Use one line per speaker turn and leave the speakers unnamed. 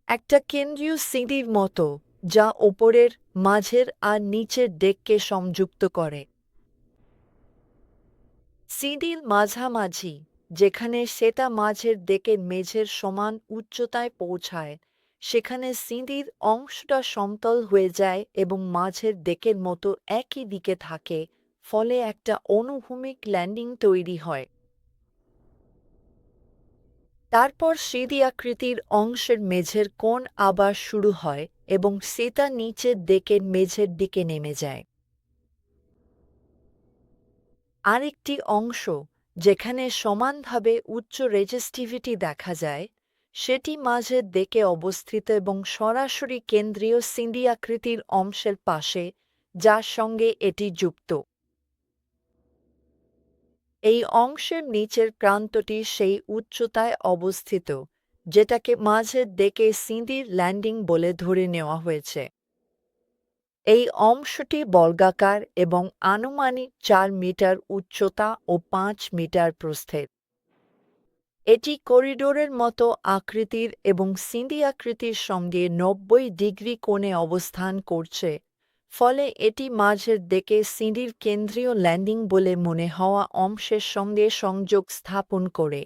একটা কেন্দ্রীয় সিঁড়ির মতো, যা ওপরের, মাঝের আর নিচের ডেককে সংযুক্ত করে। সিঁড়ির মাঝামাঝি, যেখানে সেটা মাঝের ডেকের মেঝের সমান উচ্চতায় পৌঁছায়, সেখানে সিঁড়ির অংশটা সমতল হয়ে যায় এবং মাঝের ডেকের মতো একই দিকে থাকে, ফলে একটা অনুভূমিক ল্যান্ডিং তৈরি হয়। তারপর সিঁড়ি আকৃতির অংশের মেঝের কোণ আবার শুরু হয় এবং সেটা নিচের ডেকের মেঝের দিকে নেমে যায়। আরেকটি অংশ, যেখানে সমানভাবে উচ্চ রেজিস্টিভিটি দেখা যায়, সেটি মাঝের দিকে অবস্থিত এবং সরাসরি কেন্দ্রীয় সিঁড়ি আকৃতির অংশের পাশে, যার সঙ্গে এটি যুক্ত। এই অংশের নিচের প্রান্তটি সেই উচ্চতায় অবস্থিত, যেটাকে মাঝের দিকে সিঁড়ির ল্যান্ডিং বলে ধরে নেওয়া হয়েছে। এই অংশটি বর্গাকার এবং আনুমানিক ৪ মিটার উচ্চতা ও ৫ মিটার প্রস্থের। এটি করিডোরের মতো আকৃতির এবং সিঁড়ি আকৃতির সঙ্গে ৯০ ডিগ্রি কোণে অবস্থান করছে, ফলে এটি মাঝের দিকে সিঁড়ির কেন্দ্রীয় ল্যান্ডিং বলে মনে হওয়া অংশের সঙ্গে সংযোগ স্থাপন করে।